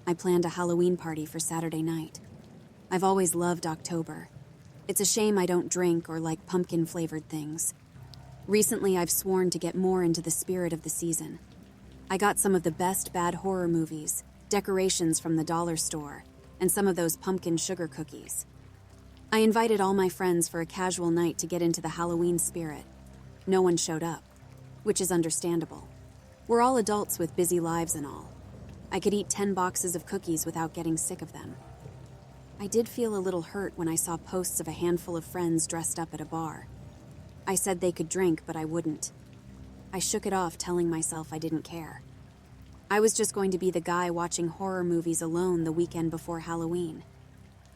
I planned a Halloween party for Saturday night. I've always loved October. It's a shame I don't drink or like pumpkin-flavored things. Recently, I've sworn to get more into the spirit of the season. I got some of the best bad horror movies, decorations from the dollar store, and some of those pumpkin sugar cookies. I invited all my friends for a casual night to get into the Halloween spirit. No one showed up, which is understandable. We're all adults with busy lives and all. I could eat 10 boxes of cookies without getting sick of them. I did feel a little hurt when I saw posts of a handful of friends dressed up at a bar. I said they could drink, but I wouldn't. I shook it off, telling myself I didn't care. I was just going to be the guy watching horror movies alone the weekend before Halloween.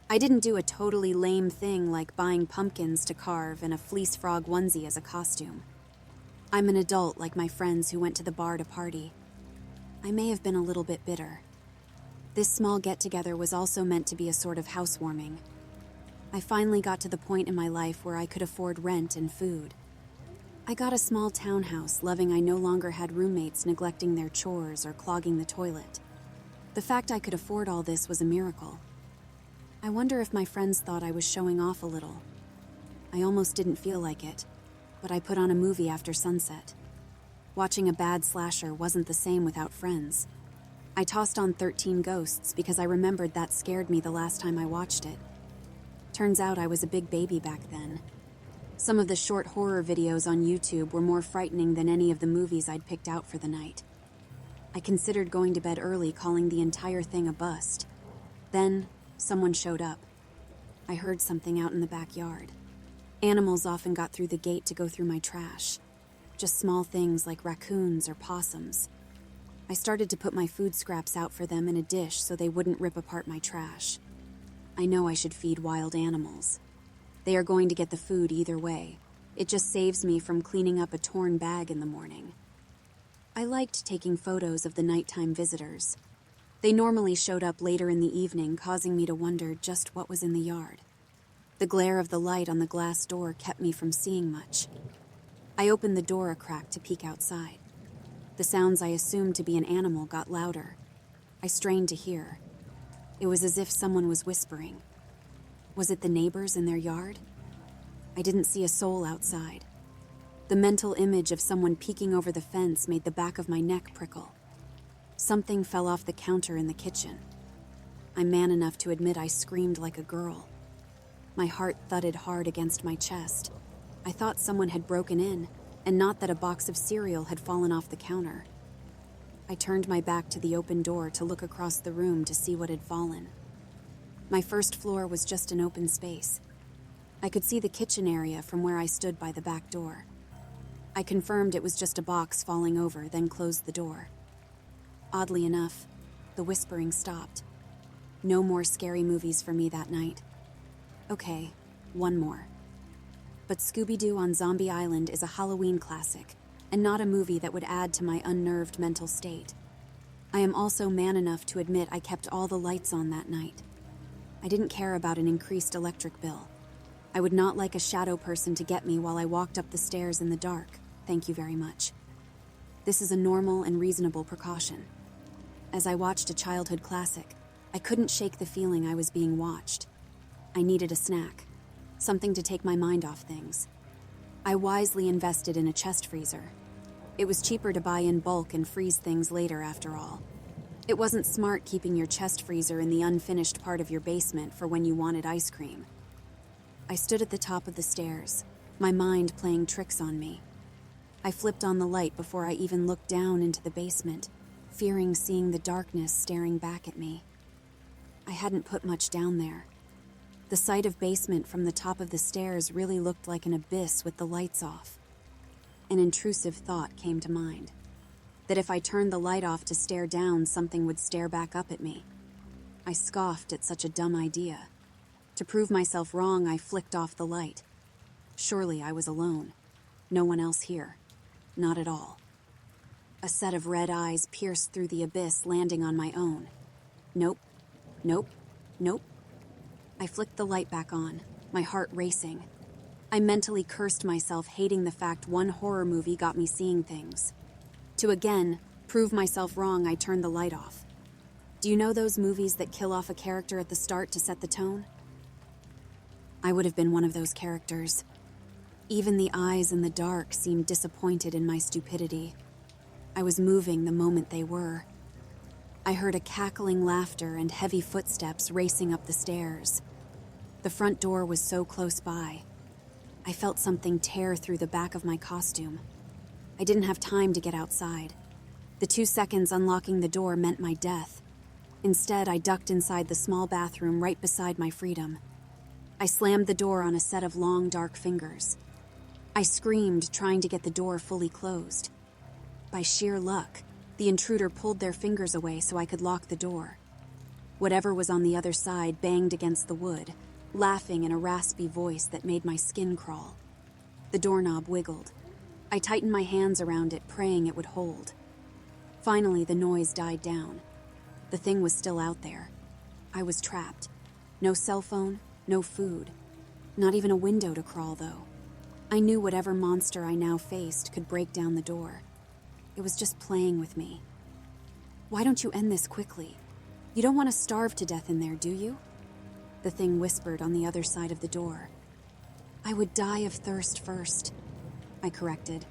I didn't do a totally lame thing like buying pumpkins to carve and a fleece frog onesie as a costume. I'm an adult like my friends who went to the bar to party. I may have been a little bit bitter. This small get-together was also meant to be a sort of housewarming. I finally got to the point in my life where I could afford rent and food. I got a small townhouse, loving I no longer had roommates neglecting their chores or clogging the toilet. The fact I could afford all this was a miracle. I wonder if my friends thought I was showing off a little. I almost didn't feel like it, but I put on a movie after sunset. Watching a bad slasher wasn't the same without friends. I tossed on 13 Ghosts because I remembered that scared me the last time I watched it. Turns out I was a big baby back then. Some of the short horror videos on YouTube were more frightening than any of the movies I'd picked out for the night. I considered going to bed early, calling the entire thing a bust. Then, someone showed up. I heard something out in the backyard. Animals often got through the gate to go through my trash. Just small things like raccoons or possums. I started to put my food scraps out for them in a dish so they wouldn't rip apart my trash. I know I should feed wild animals. They are going to get the food either way. It just saves me from cleaning up a torn bag in the morning. I liked taking photos of the nighttime visitors. They normally showed up later in the evening, causing me to wonder just what was in the yard. The glare of the light on the glass door kept me from seeing much. I opened the door a crack to peek outside. The sounds I assumed to be an animal got louder. I strained to hear. It was as if someone was whispering. Was it the neighbors in their yard? I didn't see a soul outside. The mental image of someone peeking over the fence made the back of my neck prickle. Something fell off the counter in the kitchen. I'm man enough to admit I screamed like a girl. My heart thudded hard against my chest. I thought someone had broken in, and not that a box of cereal had fallen off the counter. I turned my back to the open door to look across the room to see what had fallen. My first floor was just an open space. I could see the kitchen area from where I stood by the back door. I confirmed it was just a box falling over, then closed the door. Oddly enough, the whispering stopped. No more scary movies for me that night. Okay, one more. But Scooby-Doo on Zombie Island is a Halloween classic, and not a movie that would add to my unnerved mental state. I am also man enough to admit I kept all the lights on that night. I didn't care about an increased electric bill. I would not like a shadow person to get me while I walked up the stairs in the dark. Thank you very much. This is a normal and reasonable precaution. As I watched a childhood classic, I couldn't shake the feeling I was being watched. I needed a snack, something to take my mind off things. I wisely invested in a chest freezer. It was cheaper to buy in bulk and freeze things later after all. It wasn't smart keeping your chest freezer in the unfinished part of your basement for when you wanted ice cream. I stood at the top of the stairs, my mind playing tricks on me. I flipped on the light before I even looked down into the basement, fearing seeing the darkness staring back at me. I hadn't put much down there. The sight of basement from the top of the stairs really looked like an abyss with the lights off. An intrusive thought came to mind, that if I turned the light off to stare down, something would stare back up at me. I scoffed at such a dumb idea. To prove myself wrong, I flicked off the light. Surely I was alone. No one else here. Not at all. A set of red eyes pierced through the abyss, landing on my own. Nope. Nope. Nope. I flicked the light back on, my heart racing. I mentally cursed myself, hating the fact one horror movie got me seeing things. To again prove myself wrong, I turned the light off. Do you know those movies that kill off a character at the start to set the tone? I would have been one of those characters. Even the eyes in the dark seemed disappointed in my stupidity. I was moving the moment they were. I heard a cackling laughter and heavy footsteps racing up the stairs. The front door was so close by. I felt something tear through the back of my costume. I didn't have time to get outside. The 2 seconds unlocking the door meant my death. Instead, I ducked inside the small bathroom right beside my freedom. I slammed the door on a set of long, dark fingers. I screamed, trying to get the door fully closed. By sheer luck, the intruder pulled their fingers away so I could lock the door. Whatever was on the other side banged against the wood, laughing in a raspy voice that made my skin crawl. The doorknob wiggled. I tightened my hands around it, praying it would hold. Finally, the noise died down. The thing was still out there. I was trapped. No cell phone, no food. Not even a window to crawl, though. I knew whatever monster I now faced could break down the door. It was just playing with me. Why don't you end this quickly? You don't want to starve to death in there, do you? The thing whispered on the other side of the door. I would die of thirst first, I corrected.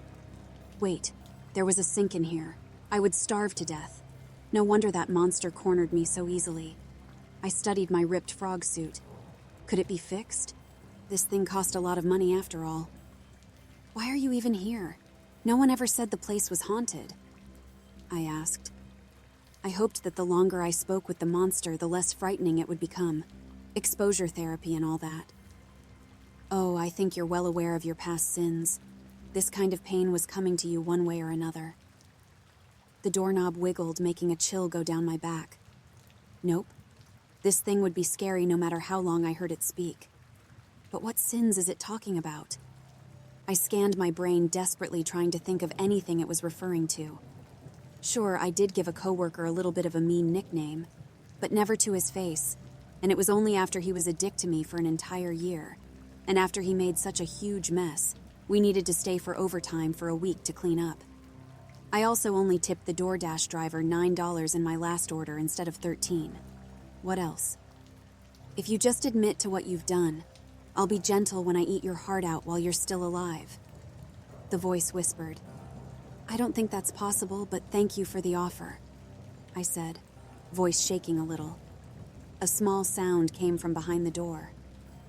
Wait, there was a sink in here. I would starve to death. No wonder that monster cornered me so easily. I studied my ripped frog suit. Could it be fixed? This thing cost a lot of money after all. Why are you even here? No one ever said the place was haunted, I asked. I hoped that the longer I spoke with the monster, the less frightening it would become. Exposure therapy and all that. Oh, I think you're well aware of your past sins. This kind of pain was coming to you one way or another. The doorknob wiggled, making a chill go down my back. Nope. This thing would be scary no matter how long I heard it speak. But what sins is it talking about? I scanned my brain desperately, trying to think of anything it was referring to. Sure, I did give a coworker a little bit of a mean nickname, but never to his face, and it was only after he was a dick to me for an entire year, and after he made such a huge mess, we needed to stay for overtime for a week to clean up. I also only tipped the DoorDash driver $9 in my last order instead of $13. What else? If you just admit to what you've done, I'll be gentle when I eat your heart out while you're still alive. The voice whispered. I don't think that's possible, but thank you for the offer, I said, voice shaking a little. A small sound came from behind the door.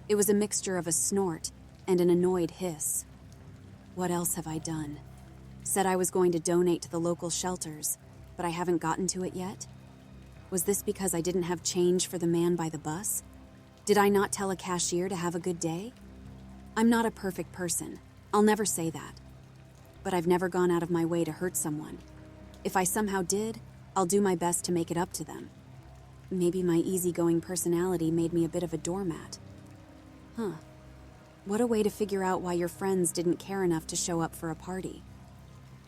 It was a mixture of a snort and an annoyed hiss. What else have I done? Said I was going to donate to the local shelters, but I haven't gotten to it yet? Was this because I didn't have change for the man by the bus? Did I not tell a cashier to have a good day? I'm not a perfect person. I'll never say that. But I've never gone out of my way to hurt someone. If I somehow did, I'll do my best to make it up to them. Maybe my easygoing personality made me a bit of a doormat. Huh. What a way to figure out why your friends didn't care enough to show up for a party.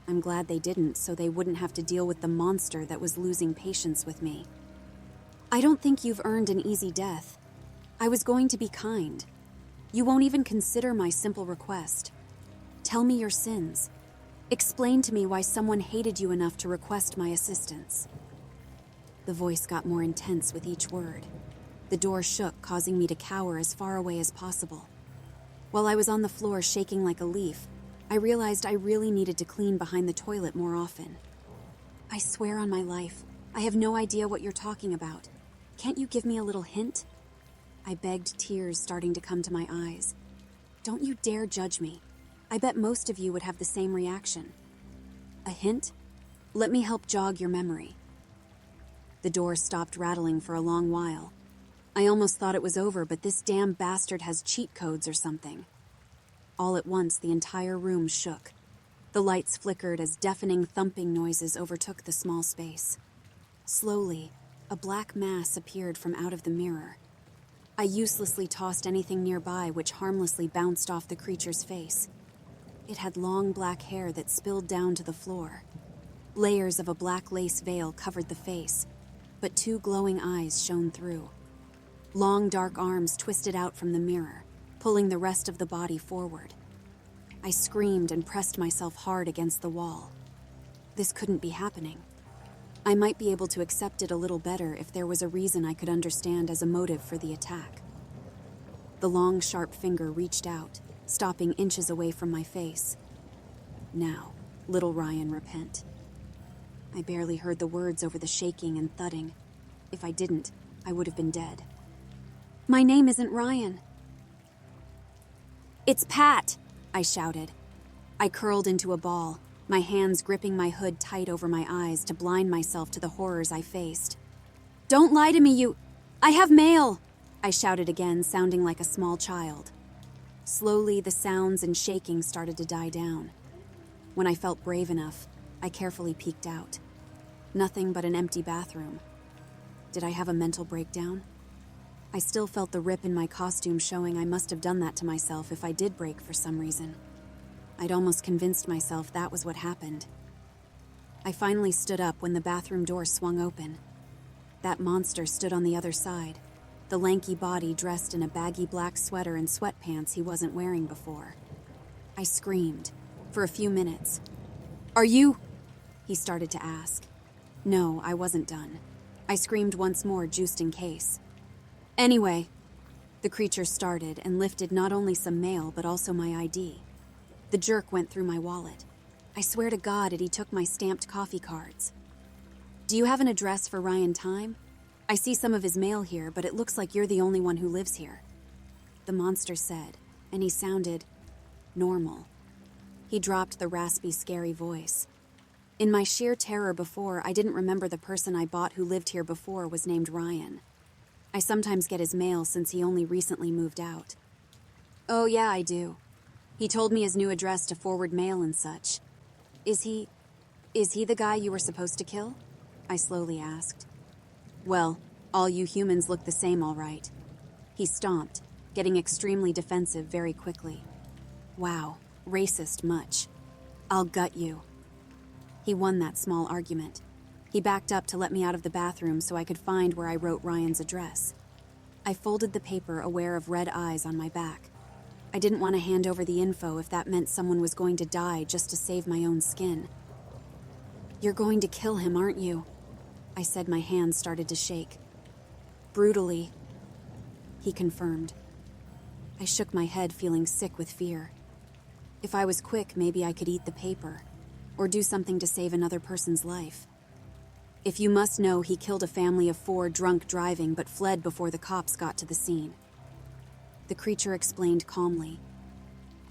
I'm glad they didn't, so they wouldn't have to deal with the monster that was losing patience with me. I don't think you've earned an easy death. I was going to be kind. You won't even consider my simple request. Tell me your sins. Explain to me why someone hated you enough to request my assistance. The voice got more intense with each word. The door shook, causing me to cower as far away as possible. While I was on the floor shaking like a leaf, I realized I really needed to clean behind the toilet more often. I swear on my life, I have no idea what you're talking about. Can't you give me a little hint? I begged, tears starting to come to my eyes. Don't you dare judge me. I bet most of you would have the same reaction. A hint? Let me help jog your memory. The door stopped rattling for a long while. I almost thought it was over, but this damn bastard has cheat codes or something. All at once, the entire room shook. The lights flickered as deafening thumping noises overtook the small space. Slowly, a black mass appeared from out of the mirror. I uselessly tossed anything nearby, which harmlessly bounced off the creature's face. It had long black hair that spilled down to the floor. Layers of a black lace veil covered the face, but 2 glowing eyes shone through. Long dark arms twisted out from the mirror, pulling the rest of the body forward. I screamed and pressed myself hard against the wall. This couldn't be happening. I might be able to accept it a little better if there was a reason I could understand as a motive for the attack. The long, sharp finger reached out, stopping inches away from my face. Now, little Ryan, repent. I barely heard the words over the shaking and thudding. If I didn't, I would have been dead. My name isn't Ryan. It's Pat, I shouted. I curled into a ball, my hands gripping my hood tight over my eyes to blind myself to the horrors I faced. Don't lie to me, you... I have mail, I shouted again, sounding like a small child. Slowly, the sounds and shaking started to die down. When I felt brave enough, I carefully peeked out. Nothing but an empty bathroom. Did I have a mental breakdown? I still felt the rip in my costume, showing I must have done that to myself if I did break for some reason. I'd almost convinced myself that was what happened. I finally stood up when the bathroom door swung open. That monster stood on the other side, the lanky body dressed in a baggy black sweater and sweatpants he wasn't wearing before. I screamed, for a few minutes. Are you? He started to ask. No, I wasn't done. I screamed once more, juiced in case. Anyway, the creature started and lifted not only some mail, but also my ID. The jerk went through my wallet. I swear to God he took my stamped coffee cards. Do you have an address for Ryan Time? I see some of his mail here, but it looks like you're the only one who lives here. The monster said, and he sounded normal. He dropped the raspy, scary voice. In my sheer terror before, I didn't remember the person I bought who lived here before was named Ryan. I sometimes get his mail since he only recently moved out. Oh yeah, I do. He told me his new address to forward mail and such. Is he the guy you were supposed to kill? I slowly asked. Well, all you humans look the same, all right. He stomped, getting extremely defensive very quickly. Wow, racist much. I'll gut you. He won that small argument. He backed up to let me out of the bathroom so I could find where I wrote Ryan's address. I folded the paper, aware of red eyes on my back. I didn't want to hand over the info if that meant someone was going to die just to save my own skin. You're going to kill him, aren't you? I said. My hands started to shake. Brutally. He confirmed. I shook my head, feeling sick with fear. If I was quick, maybe I could eat the paper, or do something to save another person's life. If you must know, he killed a family of 4 drunk driving, but fled before the cops got to the scene. The creature explained calmly.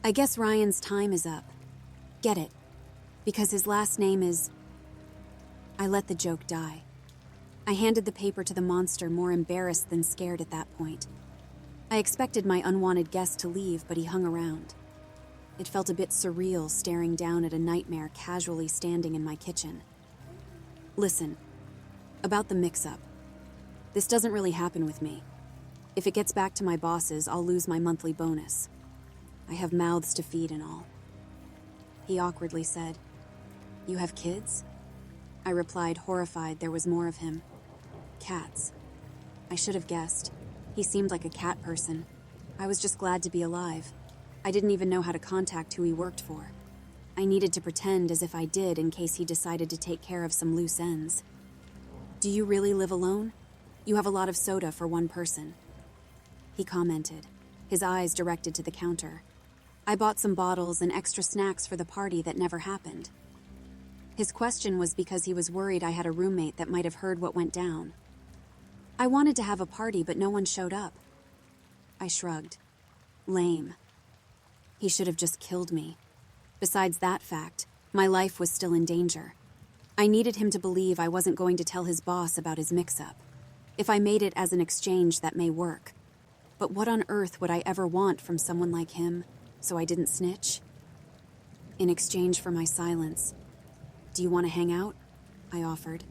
I guess Ryan's time is up. Get it? Because his last name is... I let the joke die. I handed the paper to the monster, more embarrassed than scared at that point. I expected my unwanted guest to leave, but he hung around. It felt a bit surreal staring down at a nightmare casually standing in my kitchen. Listen, about the mix-up. This doesn't really happen with me. If it gets back to my bosses, I'll lose my monthly bonus. I have mouths to feed and all. He awkwardly said, You have kids? I replied, horrified there was more of him. Cats. I should have guessed. He seemed like a cat person. I was just glad to be alive. I didn't even know how to contact who he worked for. I needed to pretend as if I did in case he decided to take care of some loose ends. Do you really live alone? You have a lot of soda for one person. He commented, his eyes directed to the counter. I bought some bottles and extra snacks for the party that never happened. His question was because he was worried I had a roommate that might have heard what went down. I wanted to have a party, but no one showed up. I shrugged. Lame. He should have just killed me. Besides that fact, my life was still in danger. I needed him to believe I wasn't going to tell his boss about his mix-up. If I made it as an exchange, that may work. But what on earth would I ever want from someone like him, so I didn't snitch? In exchange for my silence, do you want to hang out? I offered.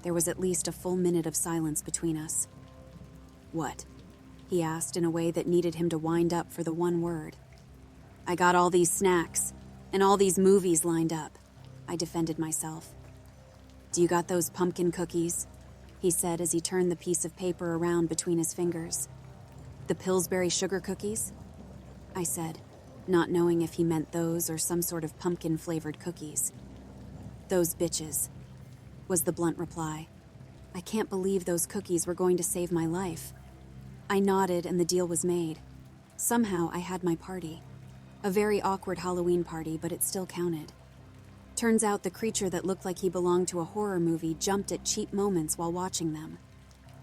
There was at least a full minute of silence between us. What? He asked in a way that needed him to wind up for the one word. I got all these snacks, and all these movies lined up. I defended myself. Do you got those pumpkin cookies? He said as he turned the piece of paper around between his fingers. The Pillsbury sugar cookies? I said, not knowing if he meant those or some sort of pumpkin-flavored cookies. Those bitches. was the blunt reply. I can't believe those cookies were going to save my life. I nodded and the deal was made. Somehow I had my party. A very awkward Halloween party, but it still counted. Turns out the creature that looked like he belonged to a horror movie jumped at cheap moments while watching them.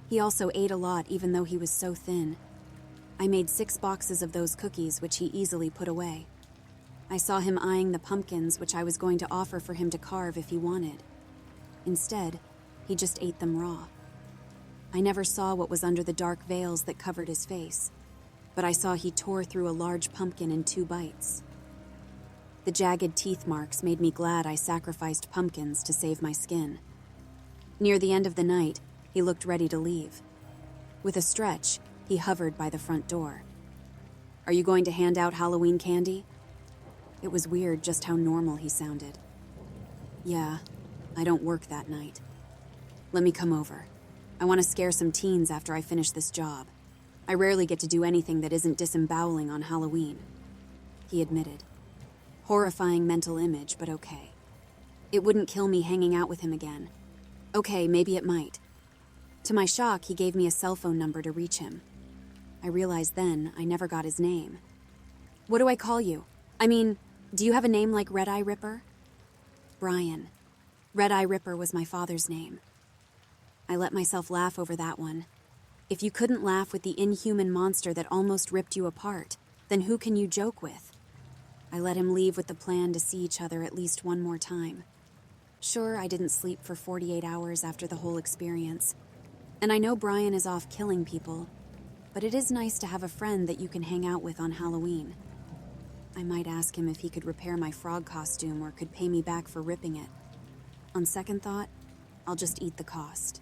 He also ate a lot even though he was so thin. I made 6 boxes of those cookies, which he easily put away. I saw him eyeing the pumpkins, which I was going to offer for him to carve if he wanted. Instead, he just ate them raw. I never saw what was under the dark veils that covered his face, but I saw he tore through a large pumpkin in 2 bites. The jagged teeth marks made me glad I sacrificed pumpkins to save my skin. Near the end of the night, he looked ready to leave. With a stretch, he hovered by the front door. "Are you going to hand out Halloween candy?" It was weird just how normal he sounded. "Yeah, I don't work that night. Let me come over. I want to scare some teens after I finish this job. I rarely get to do anything that isn't disemboweling on Halloween," he admitted. Horrifying mental image, but okay. It wouldn't kill me hanging out with him again. Okay, maybe it might. To my shock, he gave me a cell phone number to reach him. I realized then I never got his name. "What do I call you? I mean, do you have a name like Red Eye Ripper?" "Brian. Red Eye Ripper was my father's name." I let myself laugh over that one. If you couldn't laugh with the inhuman monster that almost ripped you apart, then who can you joke with? I let him leave with the plan to see each other at least one more time. Sure, I didn't sleep for 48 hours after the whole experience. And I know Brian is off killing people, but it is nice to have a friend that you can hang out with on Halloween. I might ask him if he could repair my frog costume or could pay me back for ripping it. On second thought, I'll just eat the cost.